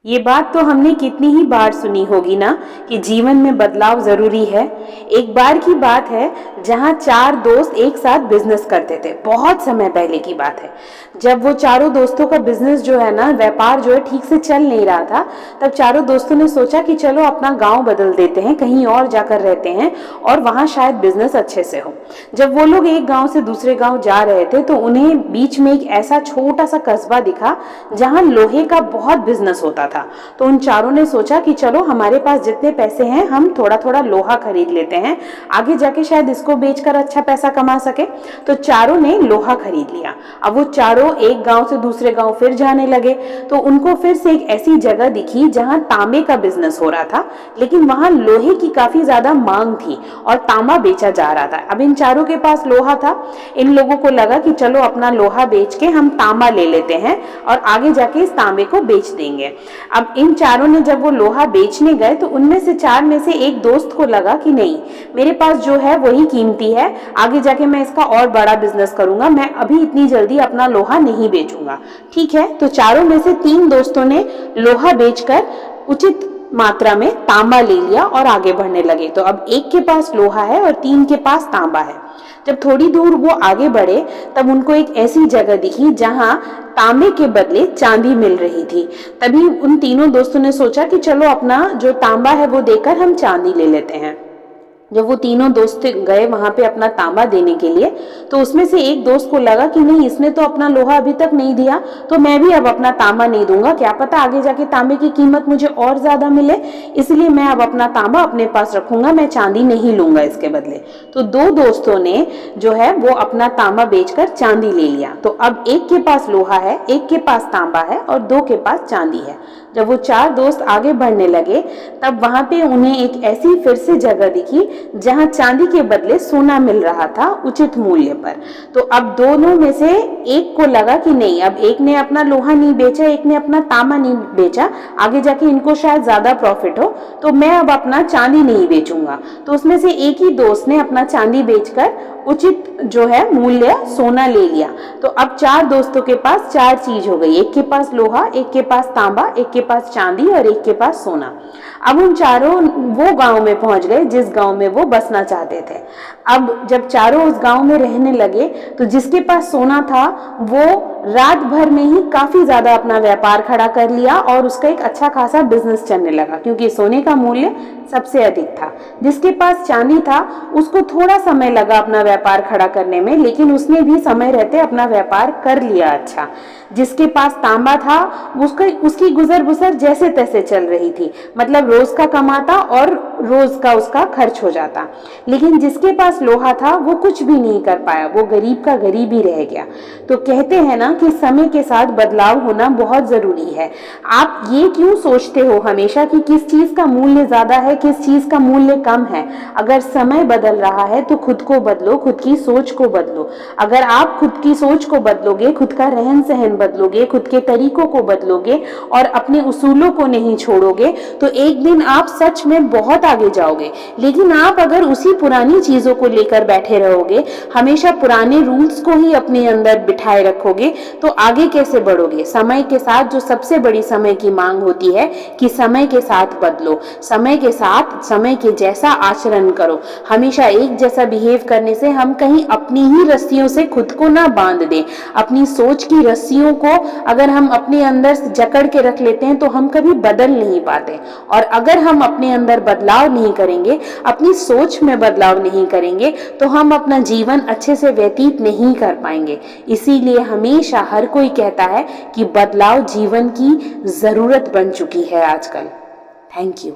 ये बात तो हमने कितनी ही बार सुनी होगी ना कि जीवन में बदलाव जरूरी है। एक बार की बात है जहां 4 दोस्त एक साथ बिजनेस करते थे। बहुत समय पहले की बात है, जब वो चारों दोस्तों का बिजनेस जो है ना, व्यापार जो है ठीक से चल नहीं रहा था। तब चारों दोस्तों ने सोचा कि चलो अपना गांव बदल देते हैं, कहीं और जाकर रहते हैं और वहां शायद बिजनेस अच्छे से हो। जब वो लोग एक गांव से दूसरे गांव जा रहे थे तो उन्हें बीच में एक ऐसा छोटा सा कस्बा दिखा जहां लोहे का बहुत बिजनेस होता था। तो उन चारों ने सोचा कि चलो हमारे पास जितने पैसे हैं हम थोड़ा थोड़ा लोहा खरीद लेते हैं, आगे जाके शायद इसको बेचकर अच्छा पैसा कमा सके। तो चारों ने लोहा खरीद लिया। अब वो चारों एक गांव से दूसरे गांव फिर जाने लगे तो उनको फिर से एक ऐसी जगह दिखी जहां तांबे का बिजनेस हो रहा था, लेकिन वहां लोहे की काफी ज्यादा मांग थी और तांबा बेचा जा रहा था। अब इन चारों के पास लोहा था। इन लोगों को लगा कि चलो अपना लोहा बेच के हम तांबा ले लेते हैं और आगे जाके इस तांबे को बेच देंगे। अब इन चारों ने जब वो लोहा बेचने गए तो उनमें से 4 में से एक दोस्त को लगा कि नहीं, मेरे पास जो है वही कीमती है, आगे जाके मैं इसका और बड़ा बिजनेस करूंगा, मैं अभी इतनी जल्दी अपना लोहा नहीं बेचूंगा। ठीक है, तो चारों में से 3 दोस्तों ने लोहा बेचकर उचित मात्रा में तांबा ले लिया और आगे बढ़ने लगे। तो अब एक के पास लोहा है और 3 के पास तांबा है। जब थोड़ी दूर वो आगे बढ़े तब उनको एक ऐसी जगह दिखी जहां तांबे के बदले चांदी मिल रही थी। तभी उन तीनों दोस्तों ने सोचा कि चलो अपना जो तांबा है वो देकर हम चांदी ले लेते हैं। जब वो तीनों दोस्त गए वहां पे अपना तांबा देने के लिए तो उसमें से एक दोस्त को लगा कि नहीं, इसने तो अपना लोहा अभी तक नहीं दिया, तो मैं भी अब अपना तांबा नहीं दूंगा, क्या पता आगे जाके तांबे की कीमत मुझे और ज्यादा मिले, इसलिए मैं अब अपना तांबा अपने पास रखूंगा, मैं चांदी नहीं लूंगा इसके बदले। तो 2 दोस्तों ने जो है वो अपना तांबा बेचकर चांदी ले लिया। तो अब एक के पास लोहा है, एक के पास तांबा है और 2 के पास चांदी है। जब वो 4 दोस्त आगे बढ़ने लगे तब वहां पे उन्हें एक ऐसी फिर से जगह दिखी जहां चांदी के बदले सोना मिल रहा था उचित मूल्य पर। तो अब दोनों में से एक को लगा कि नहीं, अब एक ने अपना लोहा नहीं बेचा, एक ने अपना तांबा नहीं बेचा, आगे जाके इनको शायद ज्यादा प्रॉफिट हो, तो मैं अब अपना चांदी नहीं बेचूंगा। तो उसमें से एक ही दोस्त ने अपना चांदी बेचकर उचित जो है मूल्य सोना ले लिया। तो अब 4 दोस्तों के पास 4 चीज हो गई, एक के पास लोहा, एक के पास तांबा, एक के पास चांदी और एक के पास सोना। अब उन चारों वो गांव में पहुंच गए जिस गांव में वो बसना चाहते थे। अब जब चारों उस गांव में रहने लगे तो जिसके पास सोना था वो रात भर में ही काफी ज्यादा अपना व्यापार खड़ा कर लिया और उसका एक अच्छा खासा बिजनेस चलने लगा, क्योंकि सोने का मूल्य सबसे अधिक था। जिसके पास चांदी था उसको थोड़ा समय लगा अपना व्यापार खड़ा करने में, लेकिन उसने भी समय रहते अपना व्यापार कर लिया अच्छा। जिसके पास तांबा था उसकी गुजर बसर जैसे तैसे चल रही थी, मतलब रोज का कमाता और रोज का उसका खर्च हो जाता। लेकिन जिसके पास लोहा था वो कुछ भी नहीं कर पाया, वो गरीब का गरीब ही रह गया। तो कहते हैं ना कि समय के साथ बदलाव होना बहुत जरूरी है। आप ये क्यों सोचते हो हमेशा कि किस चीज का मूल्य ज्यादा है, किस चीज का मूल्य कम है? अगर समय बदल रहा है तो खुद को बदलो, खुद की सोच को बदलो। अगर आप खुद की सोच को बदलोगे, खुद का रहन सहन बदलोगे, खुद के तरीकों को बदलोगे और अपने उसूलों को नहीं छोड़ोगे तो एक दिन आप सच में बहुत आगे जाओगे। लेकिन आप अगर उसी पुरानी चीजों को लेकर बैठे रहोगे, हमेशा पुराने रूल्स को ही अपने अंदर बिठाए रखोगे, तो आगे कैसे बढ़ोगे? समय के साथ जो सबसे बड़ी समय की मांग होती है कि समय के साथ बदलो, समय के साथ समय के जैसा आचरण करो। हमेशा एक जैसा बिहेव करने से हम कहीं अपनी ही रस्सियों से खुद को ना बांध दें। अपनी सोच की रस्सियों को अगर हम अपने अंदर जकड़ के रख लेते हैं तो हम कभी बदल नहीं पाते। और अगर हम अपने अंदर बदलाव नहीं करेंगे, अपनी सोच में बदलाव नहीं करेंगे, तो हम अपना जीवन अच्छे से व्यतीत नहीं कर पाएंगे। इसीलिए हमेशा हर कोई कहता है कि बदलाव जीवन की जरूरत बन चुकी है आजकल। Thank you.